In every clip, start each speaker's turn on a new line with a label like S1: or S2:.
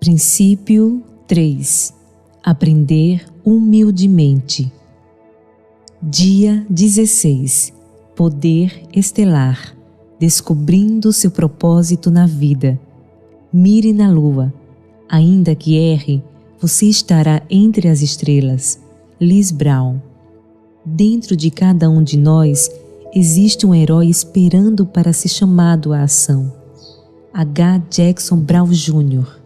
S1: Princípio 3. Aprender humildemente. Dia 16. Poder estelar. Descobrindo seu propósito na vida. Mire na lua. Ainda que erre, você estará entre as estrelas. Liz Brown. Dentro de cada um de nós existe um herói esperando para ser chamado à ação. H. Jackson Brown Jr.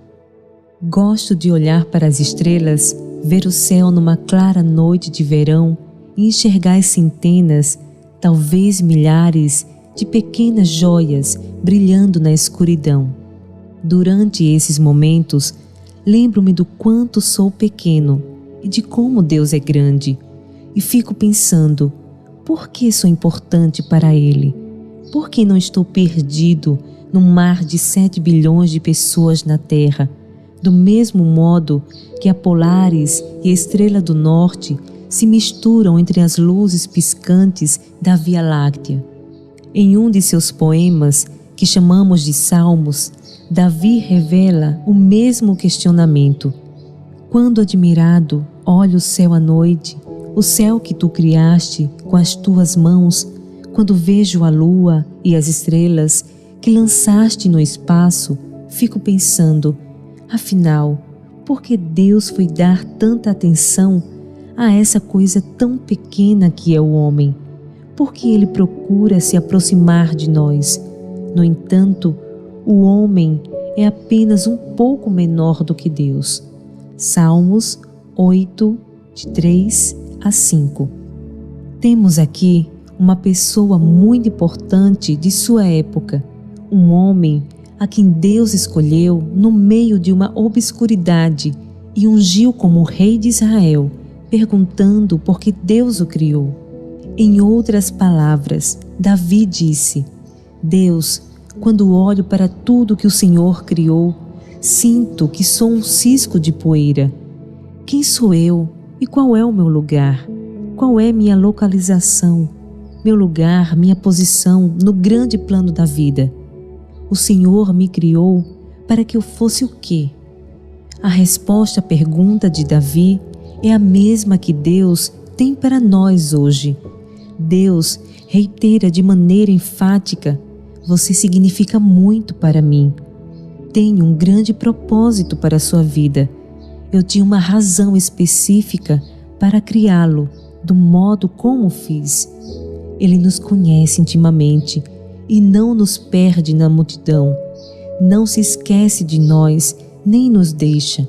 S1: Gosto de olhar para as estrelas, ver o céu numa clara noite de verão e enxergar as centenas, talvez milhares, de pequenas joias brilhando na escuridão. Durante esses momentos, lembro-me do quanto sou pequeno e de como Deus é grande, e fico pensando, por que sou importante para Ele? Por que não estou perdido num mar de 7 bilhões de pessoas na Terra, do mesmo modo que a Polaris e a Estrela do Norte se misturam entre as luzes piscantes da Via Láctea? Em um de seus poemas, que chamamos de Salmos, Davi revela o mesmo questionamento. Quando admirado olho o céu à noite, o céu que tu criaste com as tuas mãos, quando vejo a lua e as estrelas que lançaste no espaço, fico pensando, afinal, por que Deus foi dar tanta atenção a essa coisa tão pequena que é o homem? Por que ele procura se aproximar de nós? No entanto, o homem é apenas um pouco menor do que Deus. Salmos 8, de 3 a 5. Temos aqui uma pessoa muito importante de sua época, um homem a quem Deus escolheu no meio de uma obscuridade e ungiu como rei de Israel, perguntando por que Deus o criou. Em outras palavras, Davi disse: Deus, quando olho para tudo que o Senhor criou, sinto que sou um cisco de poeira. Quem sou eu e qual é o meu lugar? Qual é minha localização, meu lugar, minha posição no grande plano da vida? O Senhor me criou para que eu fosse o quê? A resposta à pergunta de Davi é a mesma que Deus tem para nós hoje. Deus reitera de maneira enfática: você significa muito para mim. Tenho um grande propósito para a sua vida. Eu tinha uma razão específica para criá-lo do modo como fiz. Ele nos conhece intimamente e não nos perde na multidão. Não se esquece de nós, nem nos deixa,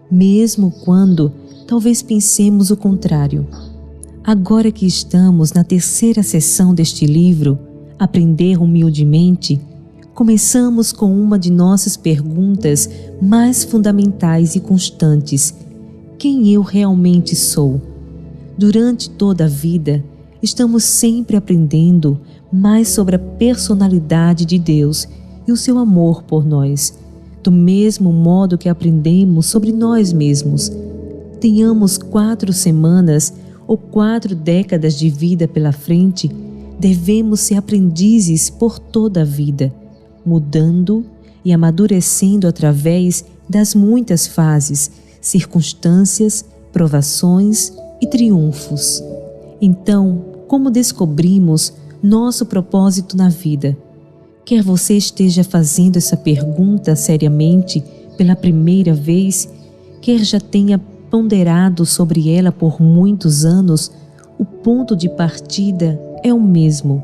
S1: mesmo quando talvez pensemos o contrário. Agora que estamos na 3ª sessão deste livro, Aprender Humildemente, começamos com uma de nossas perguntas mais fundamentais e constantes: quem eu realmente sou? Durante toda a vida, estamos sempre aprendendo mais sobre a personalidade de Deus e o seu amor por nós, do mesmo modo que aprendemos sobre nós mesmos. Tenhamos 4 semanas ou 4 décadas de vida pela frente, devemos ser aprendizes por toda a vida, mudando e amadurecendo através das muitas fases, circunstâncias, provações e triunfos. Então, como descobrimos nosso propósito na vida? Quer você esteja fazendo essa pergunta seriamente pela primeira vez, quer já tenha ponderado sobre ela por muitos anos, o ponto de partida é o mesmo.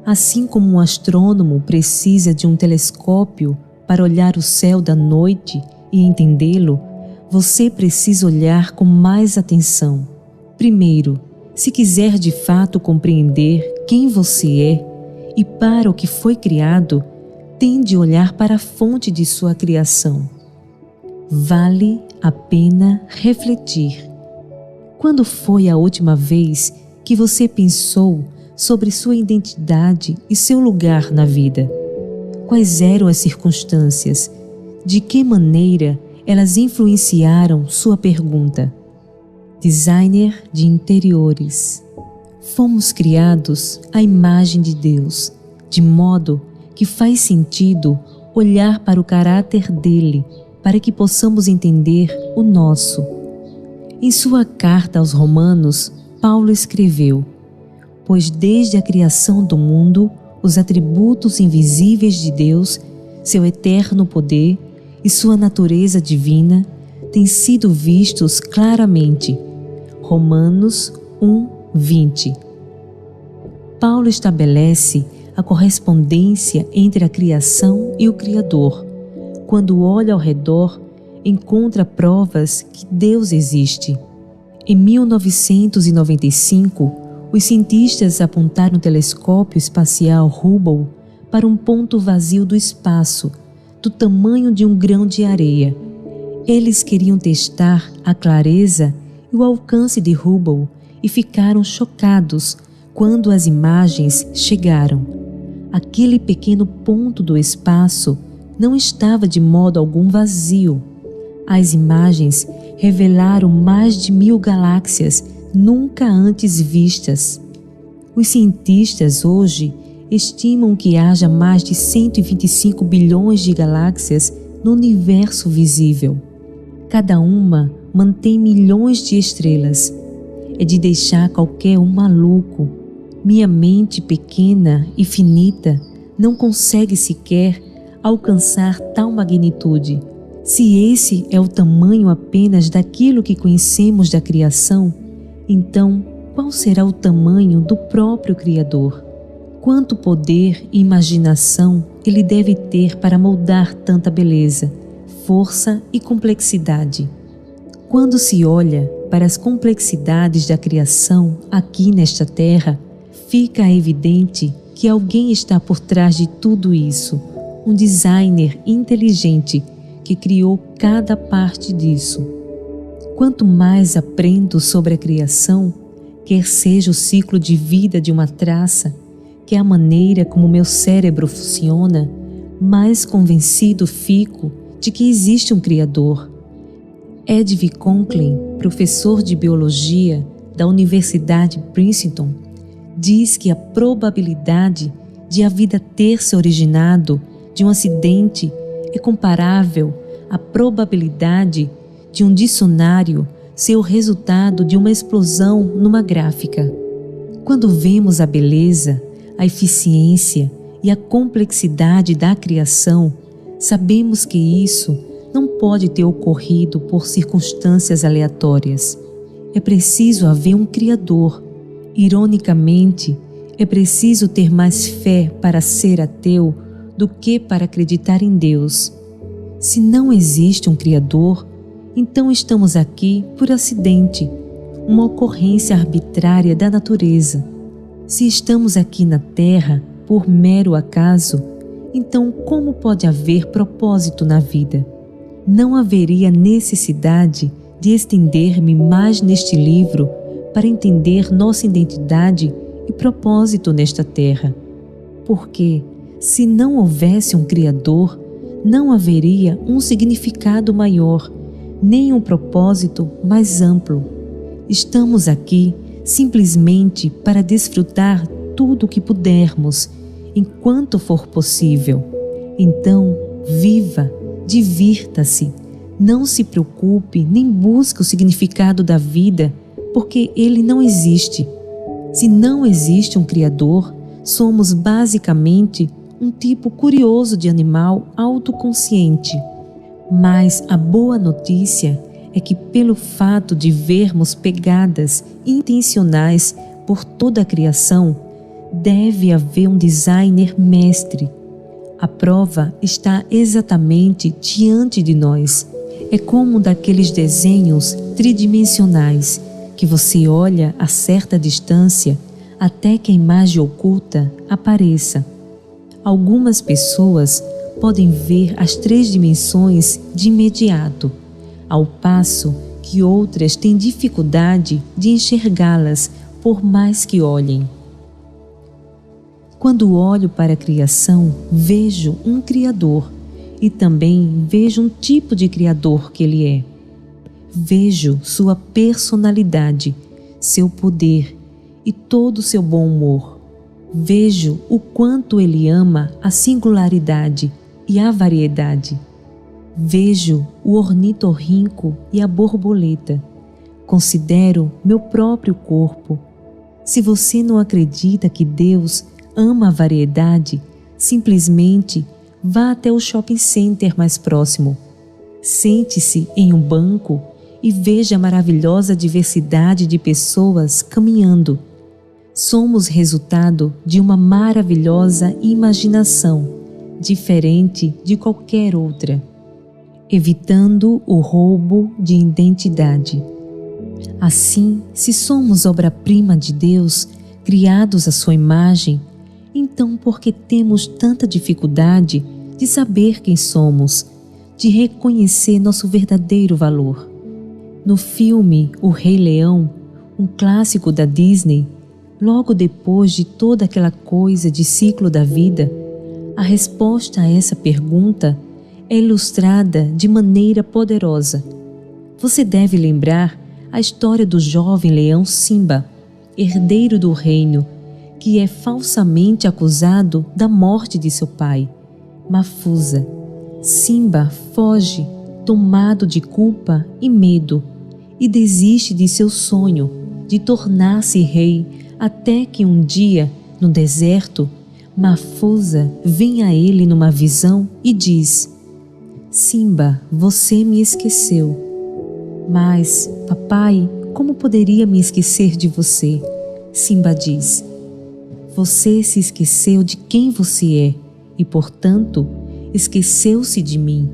S1: Assim como um astrônomo precisa de um telescópio para olhar o céu da noite e entendê-lo, você precisa olhar com mais atenção. Primeiro, se quiser de fato compreender quem você é e para o que foi criado, tem de olhar para a fonte de sua criação. Vale a pena refletir. Quando foi a última vez que você pensou sobre sua identidade e seu lugar na vida? Quais eram as circunstâncias? De que maneira elas influenciaram sua pergunta? Designer de interiores. Fomos criados à imagem de Deus, de modo que faz sentido olhar para o caráter dele para que possamos entender o nosso. Em sua carta aos Romanos, Paulo escreveu: pois desde a criação do mundo, os atributos invisíveis de Deus, seu eterno poder e sua natureza divina, têm sido vistos claramente. Romanos 1:20. Paulo estabelece a correspondência entre a criação e o Criador. Quando olha ao redor, encontra provas que Deus existe. Em 1995, os cientistas apontaram o telescópio espacial Hubble para um ponto vazio do espaço, do tamanho de um grão de areia. Eles queriam testar a clareza e o alcance de Hubble e ficaram chocados quando as imagens chegaram. Aquele pequeno ponto do espaço não estava de modo algum vazio. As imagens revelaram mais de 1000 galáxias nunca antes vistas. Os cientistas hoje estimam que haja mais de 125 bilhões de galáxias no universo visível. Cada uma mantém milhões de estrelas. É de deixar qualquer um maluco. Minha mente pequena e finita não consegue sequer alcançar tal magnitude. Se esse é o tamanho apenas daquilo que conhecemos da criação, então qual será o tamanho do próprio Criador? Quanto poder e imaginação ele deve ter para moldar tanta beleza, força e complexidade? Quando se olha para as complexidades da criação aqui nesta terra, fica evidente que alguém está por trás de tudo isso, um designer inteligente que criou cada parte disso. Quanto mais aprendo sobre a criação, quer seja o ciclo de vida de uma traça, que é a maneira como meu cérebro funciona, mais convencido fico de que existe um Criador. Ed V. Conklin, professor de biologia da Universidade Princeton, diz que a probabilidade de a vida ter se originado de um acidente é comparável à probabilidade de um dicionário ser o resultado de uma explosão numa gráfica. Quando vemos a beleza, a eficiência e a complexidade da criação, sabemos que isso não pode ter ocorrido por circunstâncias aleatórias. É preciso haver um Criador. Ironicamente, é preciso ter mais fé para ser ateu do que para acreditar em Deus. Se não existe um Criador, então estamos aqui por acidente, uma ocorrência arbitrária da natureza. Se estamos aqui na Terra por mero acaso, então como pode haver propósito na vida? Não haveria necessidade de estender-me mais neste livro para entender nossa identidade e propósito nesta terra. Porque, se não houvesse um Criador, não haveria um significado maior, nem um propósito mais amplo. Estamos aqui simplesmente para desfrutar tudo o que pudermos, enquanto for possível. Então, viva, divirta-se, não se preocupe nem busque o significado da vida, porque ele não existe. Se não existe um Criador, somos basicamente um tipo curioso de animal autoconsciente. Mas a boa notícia é que, pelo fato de vermos pegadas intencionais por toda a criação, deve haver um designer mestre. A prova está exatamente diante de nós. É como um daqueles desenhos tridimensionais que você olha a certa distância até que a imagem oculta apareça. Algumas pessoas podem ver as 3 dimensões de imediato, ao passo que outras têm dificuldade de enxergá-las por mais que olhem. Quando olho para a criação, vejo um Criador e também vejo um tipo de Criador que Ele é. Vejo sua personalidade, seu poder e todo o seu bom humor. Vejo o quanto Ele ama a singularidade e a variedade. Vejo o ornitorrinco e a borboleta. Considero meu próprio corpo. Se você não acredita que Deus ama a variedade, simplesmente vá até o shopping center mais próximo. Sente-se em um banco e veja a maravilhosa diversidade de pessoas caminhando. Somos resultado de uma maravilhosa imaginação, diferente de qualquer outra, evitando o roubo de identidade. Assim, se somos obra-prima de Deus, criados à sua imagem, então por que temos tanta dificuldade de saber quem somos, de reconhecer nosso verdadeiro valor? No filme O Rei Leão, um clássico da Disney, logo depois de toda aquela coisa de ciclo da vida, a resposta a essa pergunta é ilustrada de maneira poderosa. Você deve lembrar a história do jovem leão Simba, herdeiro do reino, que é falsamente acusado da morte de seu pai, Mafusa. Simba foge, tomado de culpa e medo, e desiste de seu sonho de tornar-se rei, até que um dia, no deserto, Mafusa vem a ele numa visão e diz: Simba, você me esqueceu. Mas, papai, como poderia me esquecer de você? Simba diz: você se esqueceu de quem você é e, portanto, esqueceu-se de mim.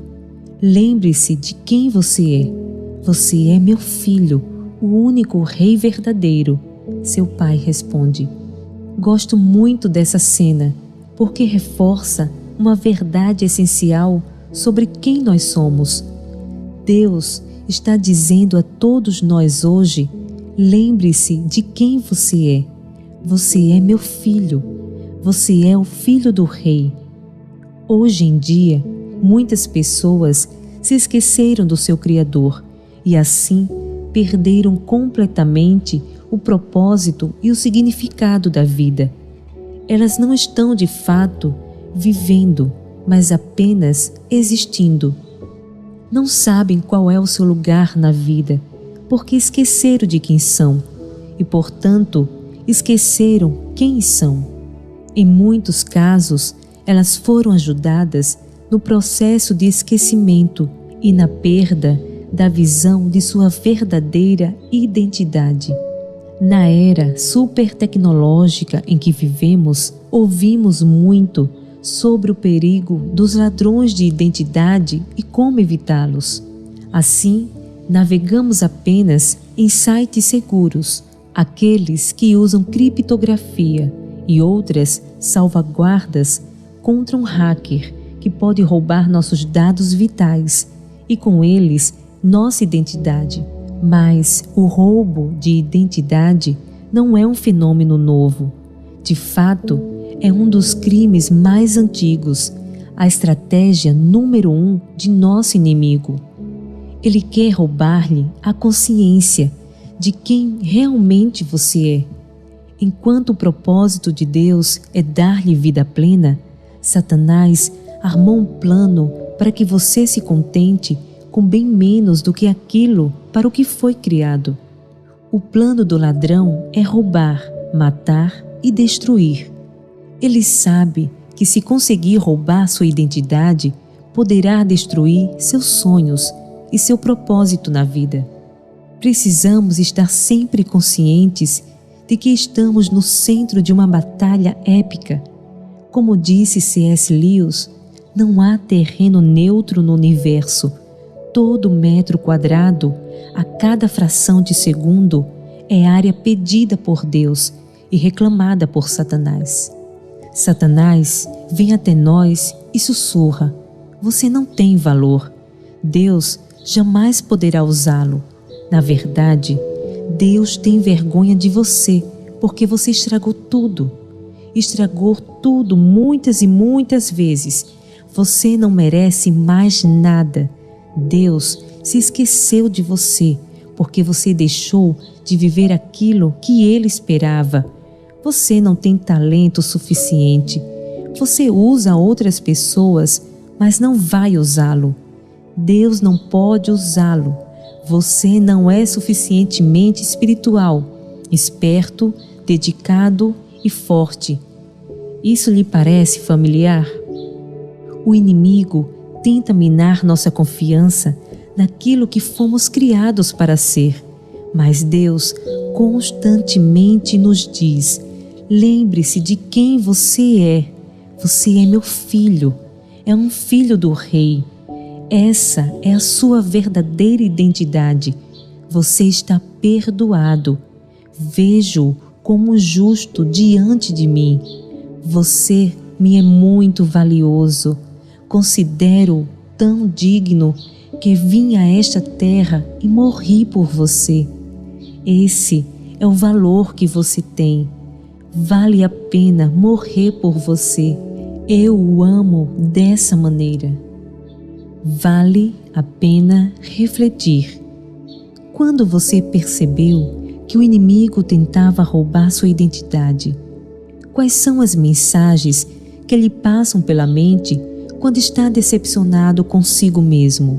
S1: Lembre-se de quem você é. Você é meu filho, o único rei verdadeiro. Seu pai responde. Gosto muito dessa cena, porque reforça uma verdade essencial sobre quem nós somos. Deus está dizendo a todos nós hoje: lembre-se de quem você é. Você é meu filho. Você é o filho do rei. Hoje em dia, muitas pessoas se esqueceram do seu Criador e assim perderam completamente o propósito e o significado da vida. Elas não estão de fato vivendo, mas apenas existindo. Não sabem qual é o seu lugar na vida, porque esqueceram de quem são e, portanto, esqueceram quem são. Em muitos casos, elas foram ajudadas no processo de esquecimento e na perda da visão de sua verdadeira identidade. Na era supertecnológica em que vivemos, ouvimos muito sobre o perigo dos ladrões de identidade e como evitá-los. Assim, navegamos apenas em sites seguros, aqueles que usam criptografia e outras salvaguardas contra um hacker que pode roubar nossos dados vitais e, com eles, nossa identidade. Mas o roubo de identidade não é um fenômeno novo. De fato, é um dos crimes mais antigos, a estratégia número 1 de nosso inimigo. Ele quer roubar-lhe a consciência de quem realmente você é. Enquanto o propósito de Deus é dar-lhe vida plena, Satanás armou um plano para que você se contente com bem menos do que aquilo para o que foi criado. O plano do ladrão é roubar, matar e destruir. Ele sabe que se conseguir roubar sua identidade, poderá destruir seus sonhos e seu propósito na vida. Precisamos estar sempre conscientes de que estamos no centro de uma batalha épica. Como disse C.S. Lewis, não há terreno neutro no universo. Todo metro quadrado, a cada fração de segundo, é área pedida por Deus e reclamada por Satanás. Satanás vem até nós e sussurra: você não tem valor. Deus jamais poderá usá-lo. Na verdade, Deus tem vergonha de você porque você estragou tudo. Estragou tudo muitas e muitas vezes. Você não merece mais nada. Deus se esqueceu de você porque você deixou de viver aquilo que Ele esperava. Você não tem talento suficiente. Você usa outras pessoas, mas não vai usá-lo. Deus não pode usá-lo. Você não é suficientemente espiritual, esperto, dedicado e forte. Isso lhe parece familiar? O inimigo tenta minar nossa confiança naquilo que fomos criados para ser, mas Deus constantemente nos diz: lembre-se de quem você é. Você é meu filho, é um filho do Rei. Essa é a sua verdadeira identidade. Você está perdoado. Vejo-o como justo diante de mim. Você me é muito valioso. Considero-o tão digno que vim a esta terra e morri por você. Esse é o valor que você tem. Vale a pena morrer por você. Eu o amo dessa maneira. Vale a pena refletir. Quando você percebeu que o inimigo tentava roubar sua identidade? Quais são as mensagens que lhe passam pela mente quando está decepcionado consigo mesmo?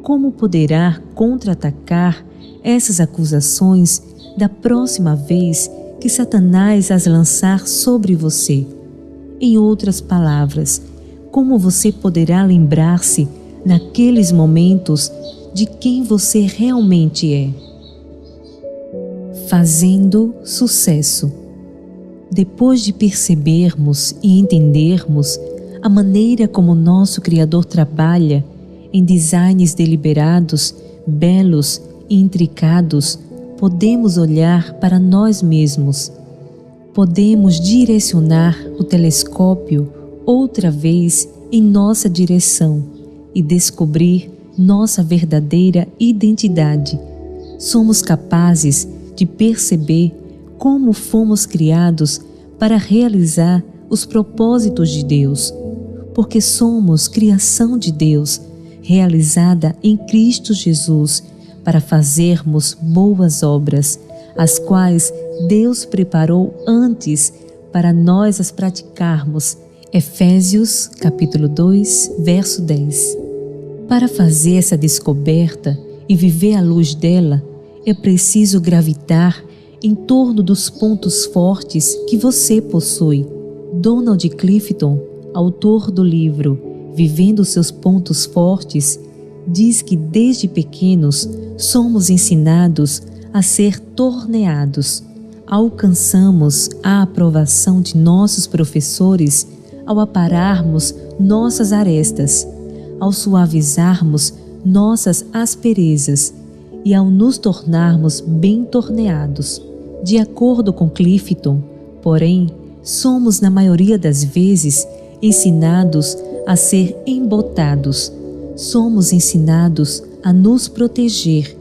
S1: Como poderá contra-atacar essas acusações da próxima vez que Satanás as lançar sobre você? Em outras palavras, como você poderá lembrar-se, naqueles momentos, de quem você realmente é? Fazendo sucesso. Depois de percebermos e entendermos a maneira como nosso Criador trabalha em designs deliberados, belos e intricados, podemos olhar para nós mesmos. Podemos direcionar o telescópio outra vez em nossa direção e descobrir nossa verdadeira identidade. Somos capazes de perceber como fomos criados para realizar os propósitos de Deus, porque somos criação de Deus, realizada em Cristo Jesus, para fazermos boas obras, as quais Deus preparou antes para nós as praticarmos. Efésios capítulo 2, verso 10. Para fazer essa descoberta e viver à luz dela, é preciso gravitar em torno dos pontos fortes que você possui. Donald Clifton, autor do livro Vivendo seus Pontos Fortes, diz que desde pequenos somos ensinados a ser torneados. Alcançamos a aprovação de nossos professores ao apararmos nossas arestas, ao suavizarmos nossas asperezas e ao nos tornarmos bem torneados. De acordo com Clifton, porém, somos na maioria das vezes ensinados a ser embotados. Somos ensinados a nos proteger,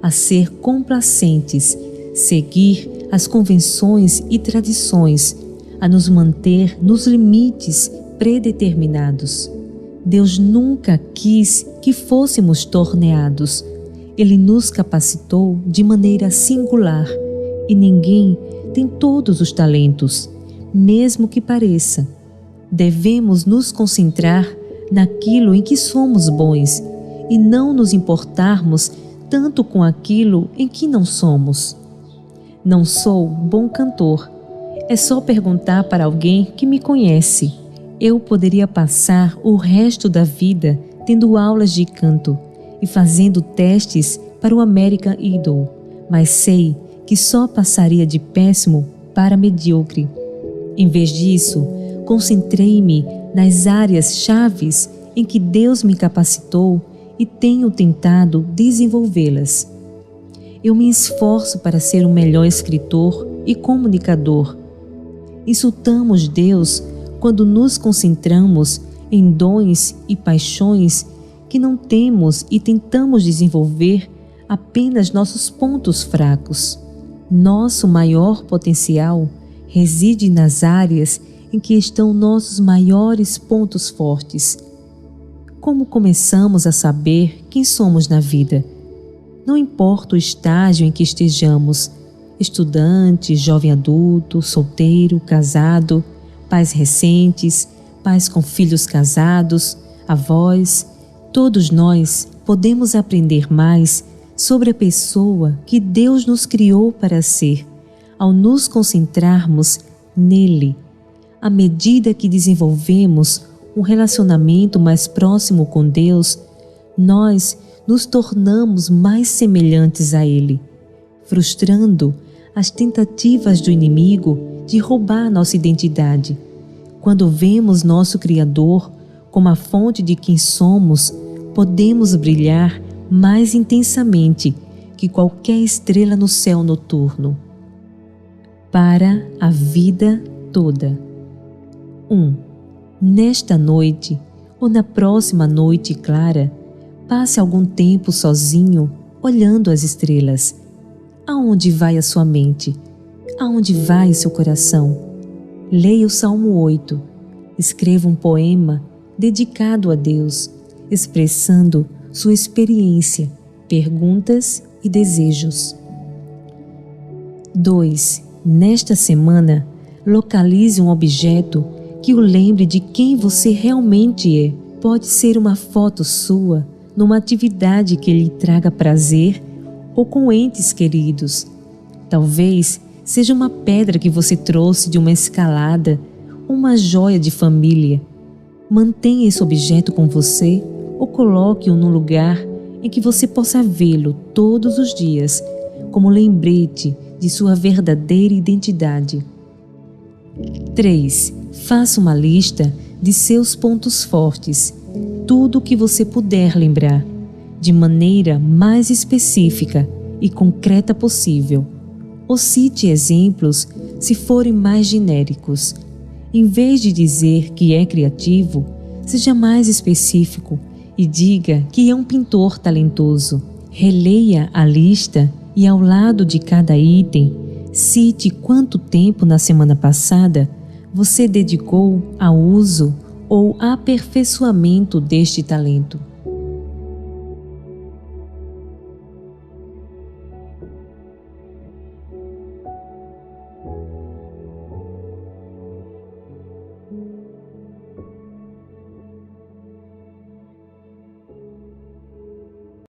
S1: a ser complacentes, seguir as convenções e tradições, a nos manter nos limites predeterminados. Deus nunca quis que fôssemos torneados. Ele nos capacitou de maneira singular e ninguém tem todos os talentos, mesmo que pareça. Devemos nos concentrar naquilo em que somos bons e não nos importarmos tanto com aquilo em que não somos. Não sou bom cantor. É só perguntar para alguém que me conhece. Eu poderia passar o resto da vida tendo aulas de canto e fazendo testes para o American Idol, mas sei que só passaria de péssimo para medíocre. Em vez disso, concentrei-me nas áreas chaves em que Deus me capacitou e tenho tentado desenvolvê-las. Eu me esforço para ser um melhor escritor e comunicador. Insultamos Deus quando nos concentramos em dons e paixões que não temos e tentamos desenvolver apenas nossos pontos fracos. Nosso maior potencial reside nas áreas em que estão nossos maiores pontos fortes. Como começamos a saber quem somos na vida? Não importa o estágio em que estejamos, estudante, jovem adulto, solteiro, casado, pais recentes, pais com filhos casados, avós, Todos nós podemos aprender mais sobre a pessoa que Deus nos criou para ser, ao nos concentrarmos nele. À medida que desenvolvemos um relacionamento mais próximo com Deus, nós nos tornamos mais semelhantes a Ele, frustrando as tentativas do inimigo de roubar nossa identidade. Quando vemos nosso Criador como a fonte de quem somos, podemos brilhar mais intensamente que qualquer estrela no céu noturno. Para a vida toda. 1. Nesta noite ou na próxima noite clara, passe algum tempo sozinho olhando as estrelas. Aonde vai a sua mente? Aonde vai o seu coração? Leia o Salmo 8. Escreva um poema dedicado a Deus, expressando sua experiência, perguntas e desejos. 2. Nesta semana, localize um objeto que o lembre de quem você realmente é. Pode ser uma foto sua, numa atividade que lhe traga prazer ou com entes queridos. Talvez seja uma pedra que você trouxe de uma escalada ou uma joia de família. Mantenha esse objeto com você ou coloque-o num lugar em que você possa vê-lo todos os dias, como lembrete de sua verdadeira identidade. 3. Faça uma lista de seus pontos fortes, tudo o que você puder lembrar, de maneira mais específica e concreta possível. Ou cite exemplos se forem mais genéricos. Em vez de dizer que é criativo, seja mais específico e diga que é um pintor talentoso. Releia a lista e, ao lado de cada item, cite quanto tempo na semana passada você dedicou ao uso ou aperfeiçoamento deste talento.